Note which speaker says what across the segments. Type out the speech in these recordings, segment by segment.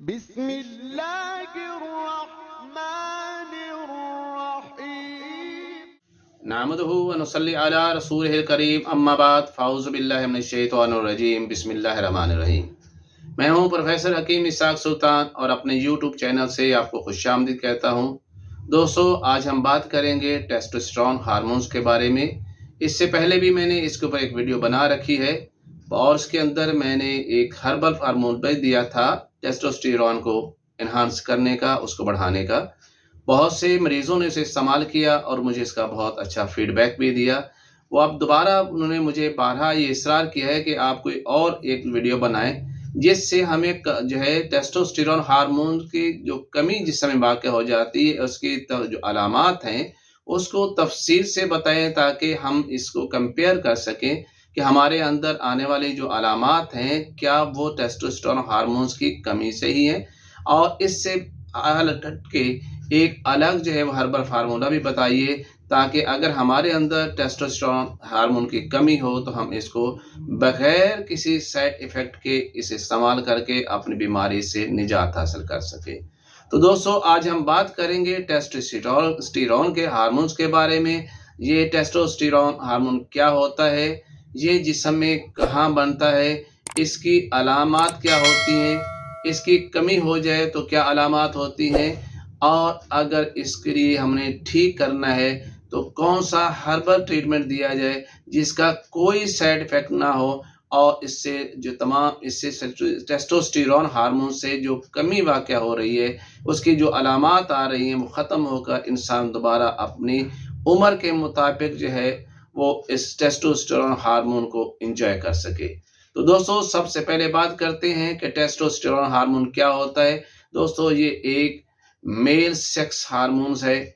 Speaker 1: बिस्मिल्लाहिर्रहमानिर्रहीम।
Speaker 2: नहमदुहु व नुसल्ली अला रसूलिहिल करीम अम्मा बाद फ़ाऊज़ु बिल्लाहि मिनश शैतानिर रजीम बिस्मिल्लाहिर रहमानिर रहीम। मैं हूं प्रोफेसर हकीम इसाक सुल्तान और अपने यूट्यूब चैनल से आपको खुशामदीद कहता हूं। दोस्तों, आज हम बात करेंगे टेस्टोस्टेरोन हार्मोन्स के बारे में। इससे पहले भी मैंने इसके ऊपर एक वीडियो बना रखी है और उसके अंदर मैंने एक हर्बल हार्मोन भी दिया था टेस्टोस्टेरोन को एनहांस करने का, उसको बढ़ाने का। बहुत से मरीजों ने इसे इस्तेमाल किया और मुझे इसका बहुत अच्छा फीडबैक भी दिया। वो अब दोबारा उन्होंने मुझे बारहा ये इसरार किया है कि आप कोई और एक वीडियो बनाएं जिससे हमें जो है टेस्टोस्टेरोन हार्मोन की जो कमी जिस समय वाक़ हो जाती है उसकी जो अलामात हैं उसको तफसील से बताएं ताकि हम इसको कंपेयर कर सकें कि हमारे अंदर आने वाली जो अलामात हैं क्या वो टेस्टोस्टेरोन हार्मोन्स की कमी से ही है, और इससे अलग हट के एक अलग जो है वो हर्बल फार्मूला भी बताइए ताकि अगर हमारे अंदर टेस्टोस्टेरोन हार्मोन की कमी हो तो हम इसको बगैर किसी साइड इफेक्ट के इसे इस्तेमाल करके अपनी बीमारी से निजात हासिल कर सके। तो दोस्तों, आज हम बात करेंगे टेस्टोस्टेरोन के हार्मोन्स के बारे में। ये टेस्टोस्टेरोन हार्मोन क्या होता है, ये जिस्म में कहाँ बनता है, इसकी अलामात क्या होती हैं, इसकी कमी हो जाए तो क्या अलामात होती हैं, और अगर इसके लिए हमने ठीक करना है तो कौन सा हर्बल ट्रीटमेंट दिया जाए जिसका कोई साइड इफेक्ट ना हो और इससे टेस्टोस्टेरोन हार्मोन से जो कमी वाक़या हो रही है उसकी जो अलामात आ रही हैं वो ख़त्म होकर इंसान दोबारा अपनी उम्र के मुताबिक जो है वो इस टेस्टोस्टेरोन हार्मोन को एंजॉय कर सके। तो दोस्तों, सबसे पहले बात करते हैं कि टेस्टोस्टेरोन हार्मोन क्या होता है। दोस्तों, ये एक मेल सेक्स हार्मोन्स है।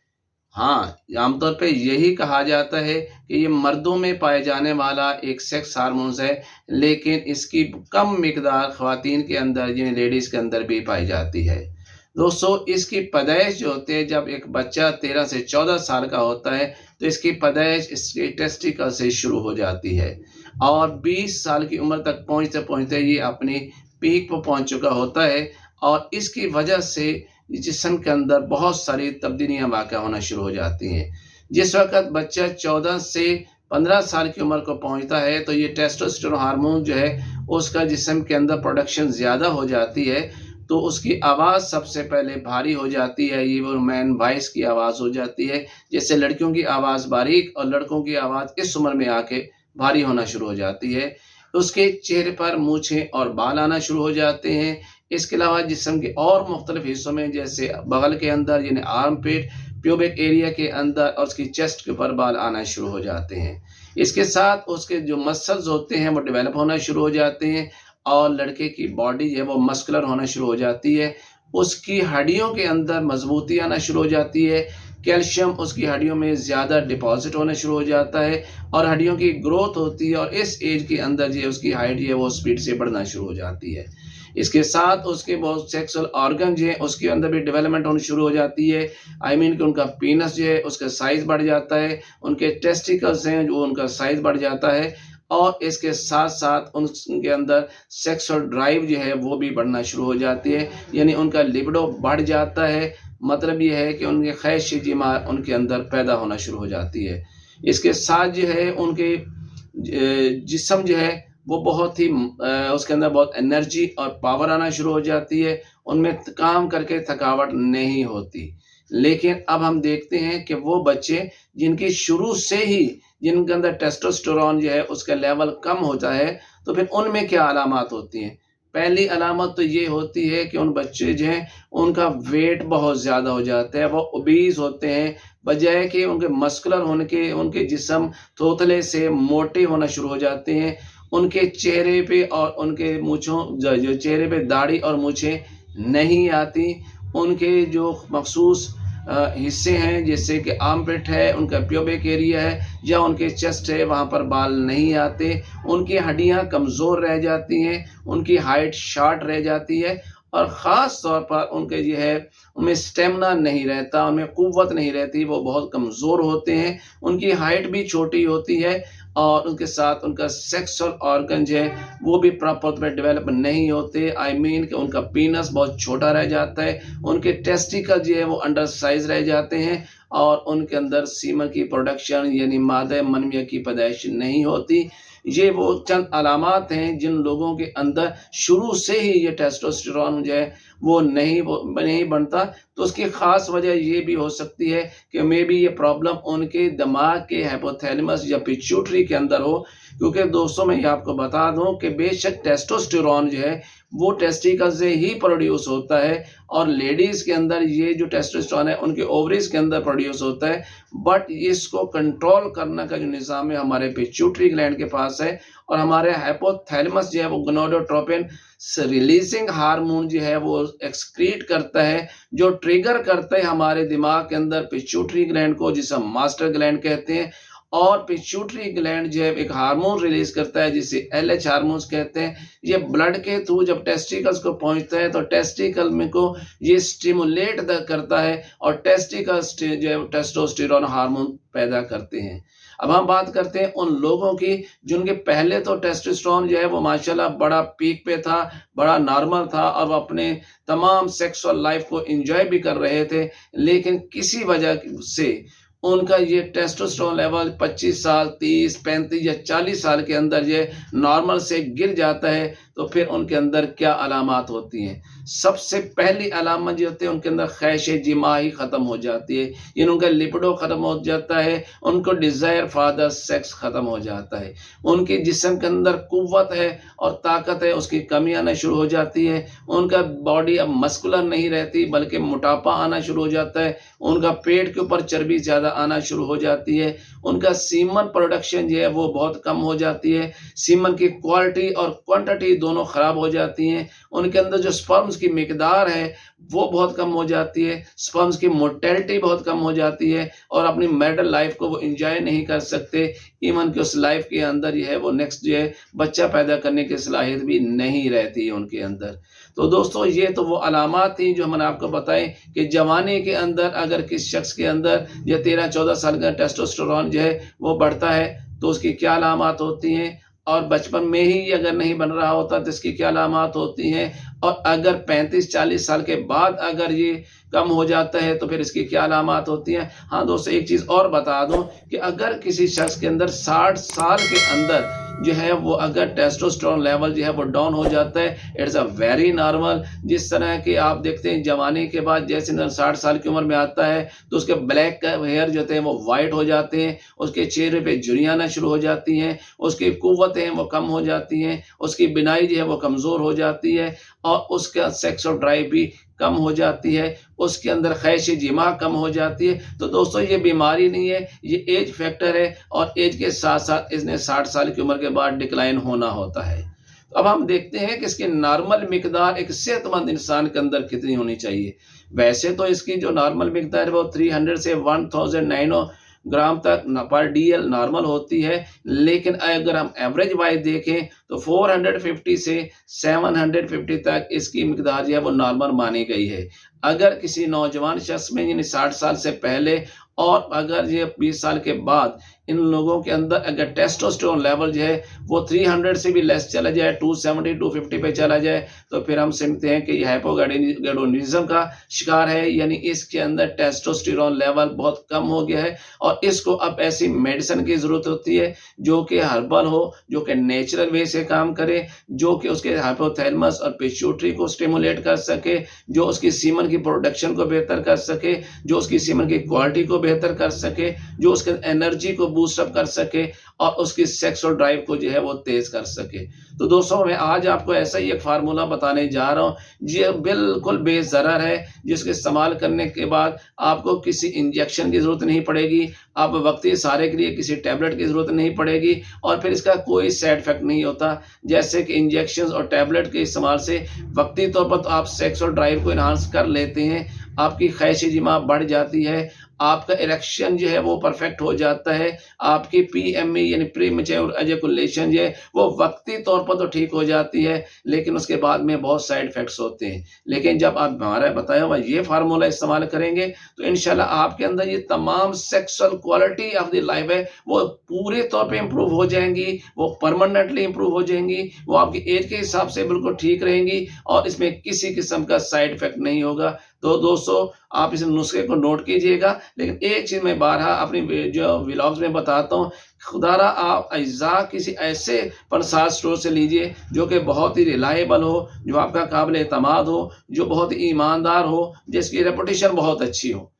Speaker 2: हाँ, आमतौर पे यही कहा जाता है कि ये मर्दों में पाए जाने वाला एक सेक्स हार्मोन्स है, लेकिन इसकी कम मिकदार ख़वातीन के अंदर यानी लेडीज़ के अंदर भी पाई जाती है। दोस्तों, इसकी पैदाइश जो होती है जब एक बच्चा 13 से 14 साल का होता है तो इसकी पैदाइश इसके टेस्टिकल से शुरू हो जाती है और 20 साल की उम्र तक पहुँचते पहुँचते ये अपनी पीक पर पहुँच चुका होता है और इसकी वजह से जिस्म के अंदर बहुत सारी तब्दीलियां वाक़या होना शुरू हो जाती हैं। जिस वक़्त बच्चा 14 से 15 साल की उम्र को पहुंचता है तो ये टेस्टोस्टेरोन हार्मोन जो है उसका जिस्म के अंदर प्रोडक्शन ज़्यादा हो जाती है, तो उसकी आवाज़ सबसे पहले भारी हो जाती है। ये वो मैन वॉइस की आवाज़ हो जाती है, जैसे लड़कियों की आवाज़ बारीक और लड़कों की आवाज़ इस उम्र में आके भारी होना शुरू हो जाती है। उसके चेहरे पर मूछें और बाल आना शुरू हो जाते हैं। इसके अलावा जिस्म के और मुख्तलिफ हिस्सों में जैसे बगल के अंदर यानी आर्म पिट, प्यूबिक एरिया के अंदर और उसकी चेस्ट के ऊपर बाल आना शुरू हो जाते हैं। इसके साथ उसके जो मसल्स होते हैं वो डेवलप होना शुरू हो जाते हैं और लड़के की बॉडी जो है वो मस्कुलर होना शुरू हो जाती है। उसकी हड्डियों के अंदर मजबूती आना शुरू हो जाती है। कैल्शियम उसकी हड्डियों में ज़्यादा डिपॉजिट होना शुरू हो जाता है और हड्डियों की ग्रोथ होती है और इस एज के अंदर जो है उसकी हाइट जो है वो स्पीड से बढ़ना शुरू हो जाती है। इसके साथ उसके बहुत सेक्सुअल ऑर्गन जो है उसके अंदर भी डेवलपमेंट होनी शुरू हो जाती है। आई मीन कि उनका पीनस जो है उसका साइज़ बढ़ जाता है, उनके टेस्टिकल्स हैं जो उनका साइज़ बढ़ जाता है और इसके साथ साथ उनके अंदर सेक्सुअल ड्राइव जो है वो भी बढ़ना शुरू हो जाती है, यानी उनका लिबिडो बढ़ जाता है। मतलब ये है कि उनके ख्वाहिश जिमा उनके अंदर पैदा होना शुरू हो जाती है। इसके साथ जो है उनके जिस्म जो है वो बहुत ही उसके अंदर बहुत एनर्जी और पावर आना शुरू हो जाती है। उनमें काम करके थकावट नहीं होती। लेकिन अब हम देखते हैं कि वो बच्चे जिनकी शुरू से ही जिनके अंदर टेस्टोस्टेरोन जो है उसका लेवल कम होता है तो फिर उनमें क्या अलामात होती हैं। पहली अलामत तो ये होती है कि उन बच्चे जो हैं उनका वेट बहुत ज़्यादा हो जाता है, वो ओबीज होते हैं, बजाय कि उनके मस्कुलर होने के उनके जिस्म थोथले से मोटे होना शुरू हो जाते हैं। उनके चेहरे पे और उनके मूँछों जो चेहरे पे दाढ़ी और मूँछें नहीं आती। उनके जो मखसूस हिस्से हैं जैसे कि आर्मपिट है, उनका प्यूबिक एरिया है या उनके चेस्ट है, वहाँ पर बाल नहीं आते। उनकी हड्डियाँ कमज़ोर रह जाती हैं, उनकी हाइट शॉर्ट रह जाती है और ख़ास तौर पर उनके जो है उनमें स्टेमिना नहीं रहता, उनमें क़ुव्वत नहीं रहती, वो बहुत कमज़ोर होते हैं। उनकी हाइट भी छोटी होती है और उनके साथ उनका सेक्सुअल ऑर्गन जो है वो भी प्रॉपर तौर पर डेवलप नहीं होते। आई मीन कि उनका पीनस बहुत छोटा रह जाता है, उनके टेस्टिकल जो है वो अंडर साइज रह जाते हैं और उनके अंदर सीमन की प्रोडक्शन यानी मादा मनमिया की पैदाइश नहीं होती। ये वो चंद अलामात हैं जिन लोगों के अंदर शुरू से ही ये टेस्टोस्टेरोन जो है वो नहीं बनता। तो उसकी ख़ास वजह ये भी हो सकती है कि मे बी ये प्रॉब्लम उनके दिमाग के हाइपोथैलेमस या पिट्यूटरी के अंदर हो, क्योंकि दोस्तों मैं ये आपको बता दूं कि बेशक टेस्टोस्टेरोन जो है वो टेस्टिकल से ही प्रोड्यूस होता है और लेडीज़ के अंदर ये जो टेस्टोस्टेरोन है उनके ओवरीज के अंदर प्रोड्यूस होता है, बट इसको कंट्रोल करने का जो निज़ाम है हमारे पिट्यूटरी ग्लैंड के पास है और हमारे हाइपोथैलेमस जो है वो गोनाडोट्रोपिन रिलीजिंग हार्मोन जो है वो एक्सक्रीट करता है, जो ट्रिगर करता है हमारे दिमाग के अंदर पिट्यूटरी ग्लैंड को, जिसे हम मास्टर ग्लैंड कहते हैं। और पिट्यूटरी ग्लैंड जो है एक हार्मोन रिलीज करता है जिसे LH हार्मोन्स कहते हैं। ये ब्लड के थ्रू जब टेस्टिकल्स को पहुंचता है तो टेस्टिकल में को ये स्टिमुलेट करता है और टेस्टिकल्स जो है टेस्टोस्टेरोन हार्मोन पैदा करते हैं। अब हम बात करते हैं उन लोगों की जिनके पहले तो टेस्टोस्टेरोन जो है वो माशाल्लाह बड़ा पीक पे था, बड़ा नॉर्मल था और वो अपने तमाम सेक्सुअल लाइफ को एंजॉय भी कर रहे थे, लेकिन किसी वजह से उनका ये टेस्टोस्टेरोन लेवल 25 साल, 30, 35 या 40 साल के अंदर ये नॉर्मल से गिर जाता है। तो फिर उनके अंदर क्या अलामात होती हैं? सबसे पहली अलामत जो होती है उनके अंदर ख्वाहिश जिमा ही ख़त्म हो जाती है, यानी उनका लिपिडो ख़त्म हो जाता है, उनको डिज़ायर फॉर द सेक्स ख़त्म हो जाता है, उनके जिस्म के अंदर कुव्वत है और ताकत है उसकी कमी आना शुरू हो जाती है, उनका बॉडी अब मस्कुलर नहीं रहती बल्कि मोटापा आना शुरू हो जाता है, उनका पेट के ऊपर चर्बी ज़्यादा आना शुरू हो जाती है, उनका सीमन प्रोडक्शन जो है वो बहुत कम हो जाती है, सीमन की क्वालिटी और क्वांटिटी दोनों ख़राब हो जाती हैं, उनके अंदर जो स्पर्म्स की मिकदार है वो बहुत कम हो जाती है, स्पर्म्स की मोर्टेलिटी बहुत कम हो जाती है और अपनी मैरिटल लाइफ को वो एंजॉय नहीं कर सकते। इवन कि उस लाइफ के अंदर ये है वो नेक्स्ट जो है बच्चा पैदा करने की सलाहियत भी नहीं रहती है उनके अंदर। तो दोस्तों ये तो वो अलामात थी जो मैंने आपको बताएं कि जवानी के अंदर अगर किस शख्स के अंदर ये 13-14 साल का टेस्टोस्टेरोन जो है वो बढ़ता है तो उसकी क्या अलामात होती हैं, और बचपन में ही अगर नहीं बन रहा होता तो इसकी क्या अलामात होती हैं, और अगर 35-40 साल के बाद अगर ये कम हो जाता है तो फिर इसकी क्या अलामात होती हैं। हाँ दोस्तों एक चीज़ और बता दूं कि अगर किसी शख्स के अंदर 60 साल के अंदर जो है वो अगर टेस्टोस्टेरोन लेवल जो है वो डाउन हो जाता है, इट्स अ वेरी नॉर्मल। जिस तरह कि आप देखते हैं जवानी के बाद जैसे इंसान 60 साल की उम्र में आता है तो उसके ब्लैक हेयर जो हैं वो वाइट हो जाते हैं, उसके चेहरे पे झुर्रियाँ आना शुरू हो जाती हैं, उसकी कुव्वतें वो कम हो जाती हैं, उसकी बिनाई जो है वो कमज़ोर हो जाती है और उसका सेक्सुअल ड्राइव भी कम हो जाती है, उसके अंदर ख्वाहिश जिमा कम हो जाती है। तो दोस्तों ये बीमारी नहीं है, ये एज फैक्टर है और एज के साथ साथ इसने 60 साल की उम्र के बाद डिक्लाइन होना होता है। तो अब हम देखते हैं कि इसकी नॉर्मल मिकदार एक सेहतमंद इंसान के अंदर कितनी होनी चाहिए। वैसे तो इसकी जो नॉर्मल मिकदार है वो 300 से 1000 नैनो ग्राम तक पर DL नॉर्मल होती है, लेकिन अगर हम एवरेज वाइज देखें तो 450 से 750 तक इसकी मिकदार जो है वो नॉर्मल मानी गई है। अगर किसी नौजवान शख्स में यानी 60 साल से पहले और अगर ये 20 साल के बाद इन लोगों के अंदर अगर टेस्टोस्टेरोन लेवल जो है वो 300 से भी लेस चला जाए, 270-250 पे चला जाए, तो फिर हम समझते हैं कि ये हाइपोगाइडोनिज्म का शिकार है, यानी इसके अंदर टेस्टोस्टेरोन लेवल बहुत कम हो गया है और इसको अब ऐसी मेडिसिन की ज़रूरत होती है जो कि हर्बल हो, जो कि नेचुरल वे से काम करे, जो कि उसके हाइपोथैलेमस और पिट्यूटरी को स्टिमुलेट कर सके, जो उसकी सीमन की प्रोडक्शन को बेहतर कर सके, जो उसकी सीमन की क्वालिटी को बेहतर कर सके, जो उसके एनर्जी को बूस्ट अप कर सके और उसकी सेक्सुअल ड्राइव को जो है वो तेज कर सके। तो दोस्तों मैं आज आपको ऐसा ही एक फार्मूला बताने जा रहा हूँ, ये बिल्कुल बेज़रर है, जिसके इस्तेमाल करने के बाद आपको किसी इंजेक्शन की ज़रूरत नहीं पड़ेगी, आप वक्ती सहारे के लिए किसी टैबलेट की ज़रूरत नहीं पड़ेगी और फिर इसका कोई साइड इफेक्ट नहीं होता। जैसे कि इंजेक्शन और टैबलेट के इस्तेमाल से वक्ती तौर पर तो आप सेक्सुअल ड्राइव को इन्हांस कर लेते हैं, आपकी ख्वाहिश जिमा बढ़ जाती है, आपका इरेक्शन जो है वो परफेक्ट हो जाता है, आपकी पीएमई यानी प्रीमैच्योर एजैकुलेशन जो है वो वक्ती तौर पर तो ठीक हो जाती है, लेकिन उसके बाद में बहुत साइड इफेक्ट्स होते हैं। लेकिन जब आप हमारा बताया हुआ ये फार्मूला इस्तेमाल करेंगे तो इंशाल्लाह आपके अंदर ये तमाम sexual quality of the life है वो पूरे तौर पे इंप्रूव हो जाएंगी, वो परमानेंटली इंप्रूव हो जाएंगी, वो आपकी एज के हिसाब से बिल्कुल ठीक रहेंगी और इसमें किसी किस्म का साइड इफेक्ट नहीं होगा। तो दोस्तों आप इस नुस्खे को नोट कीजिएगा। लेकिन एक चीज मैं बारहा अपनी जो व्लॉग्स में बताता हूँ, खुदारा आप अज्जा किसी ऐसे पंसार स्टोर से लीजिए जो कि बहुत ही रिलायबल हो, जो आपका काबिल एतमाद हो, जो बहुत ही ईमानदार हो, जिसकी रेपुटेशन बहुत अच्छी हो।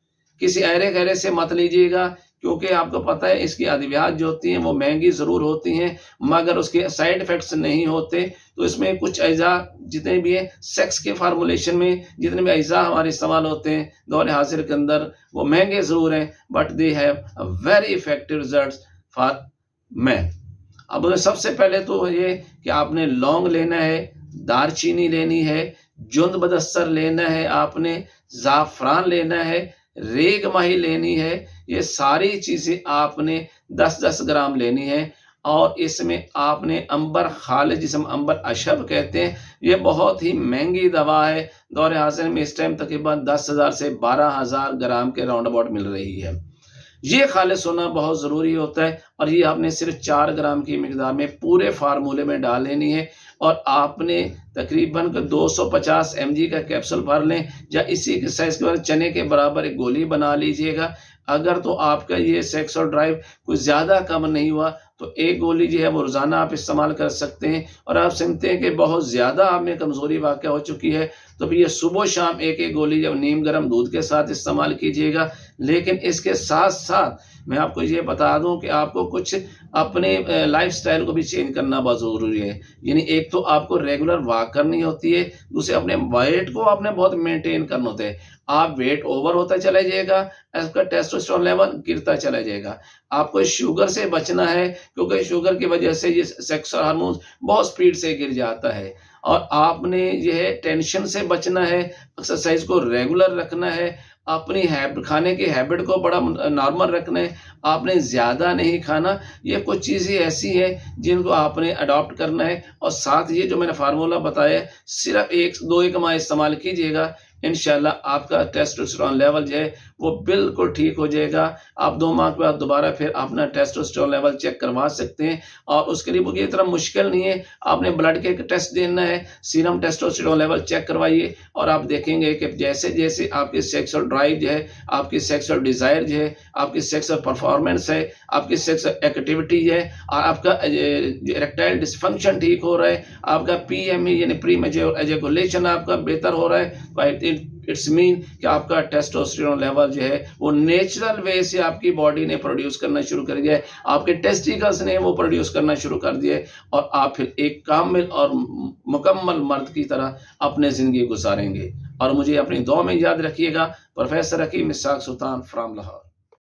Speaker 2: किसी अरे गहरे से मत लीजिएगा, क्योंकि आपको पता है इसकी अद्वियात जो होती हैं वो महंगी ज़रूर होती हैं मगर उसके साइड इफ़ेक्ट्स नहीं होते। तो इसमें कुछ अज्जा जितने भी हैं सेक्स के फार्मूलेशन में जितने भी अज्जा हमारे इस्तेमाल होते हैं दौर हाजिर के अंदर वो महंगे ज़रूर हैं but they have very effective results for man. अब सबसे पहले तो ये कि आपने लौंग लेना है, दारचीनी लेनी है, जुंद बदस्तर लेना है, आपने ज़ाफ़रान लेना है, रेग माही लेनी है। ये सारी चीज़ें आपने 10-10 ग्राम लेनी है और इसमें आपने अंबर खालिज जिसे हम अंबर अशब कहते हैं, ये बहुत ही महंगी दवा है। दौर हाजिर में इस टाइम तकरीबन 10,000 से 12,000 ग्राम के राउंड अबाउट मिल रही है। ये खालिस होना बहुत ज़रूरी होता है और ये आपने सिर्फ 4 ग्राम की मिकदार में पूरे फार्मूले में डाल लेनी है और आपने तकरीबन 250 mg का कैप्सूल भर लें या इसी के साइज के बाद चने के बराबर एक गोली बना लीजिएगा। अगर तो आपका ये सेक्स और ड्राइव कुछ ज़्यादा कम नहीं हुआ तो एक गोली जो है वो रोज़ाना आप इस्तेमाल कर सकते हैं। और आप समझते हैं कि बहुत ज़्यादा आप में कमज़ोरी वाक़या हो चुकी है तो फिर ये सुबह शाम एक एक गोली जब नीम गर्म दूध के साथ इस्तेमाल कीजिएगा। लेकिन इसके साथ साथ मैं आपको ये बता दूं कि आपको कुछ अपने लाइफस्टाइल को भी चेंज करना बहुत ज़रूरी है। यानी एक तो आपको रेगुलर वॉक करनी होती है, दूसरे अपने वेट को आपने बहुत मेंटेन करना होता है। आप वेट ओवर होता चला जाएगा, आपका टेस्टोस्टेरोन लेवल गिरता चला जाएगा। आपको शुगर से बचना है क्योंकि शुगर की वजह से ये सेक्स हार्मोन बहुत स्पीड से गिर जाता है। और आपने यह टेंशन से बचना है, एक्सरसाइज को रेगुलर रखना है, अपनी खाने की हैबिट को बड़ा नॉर्मल रखना है, आपने ज़्यादा नहीं खाना। ये कुछ चीज़ें ऐसी हैं जिनको आपने अडॉप्ट करना है और साथ ये जो मैंने फार्मूला बताया सिर्फ 1-2 माह इस्तेमाल कीजिएगा, इंशाल्लाह आपका टेस्टोस्टेरोन लेवल जो है वो बिल्कुल ठीक हो जाएगा। आप 2 माह के बाद दोबारा फिर अपना टेस्टोस्टेरोन लेवल चेक करवा सकते हैं और उसके लिए ये इतना मुश्किल नहीं है। आपने ब्लड के टेस्ट देना है, सीरम टेस्टोस्टेरोन लेवल चेक करवाइए और आप देखेंगे कि जैसे जैसे आपकी सेक्सुअल ड्राइव जो है, आपकी सेक्सुअल डिज़ायर जो है, आपकी सेक्सुअल परफॉर्मेंस है, आपकी सेक्सुअल एक्टिविटी है और आपका इरेक्टाइल डिसफंक्शन ठीक हो रहा है, आपका पीएमई यानी प्रीमैच्योर एजैकुलेशन आपका बेहतर हो रहा है, इट्स मीन कि आपका टेस्टोस्टेरोन लेवल जो है वो नेचुरल वे से आपकी बॉडी ने प्रोड्यूस करना शुरू कर दिया है, आपके टेस्टिकल्स ने वो प्रोड्यूस करना शुरू कर दिया है और आप फिर एक कामिल और मुकम्मल मर्द की तरह अपने ज़िंदगी गुजारेंगे। और मुझे अपनी दुआ में याद रखिएगा। Professor Hakim Ishaq Sultan from Lahore.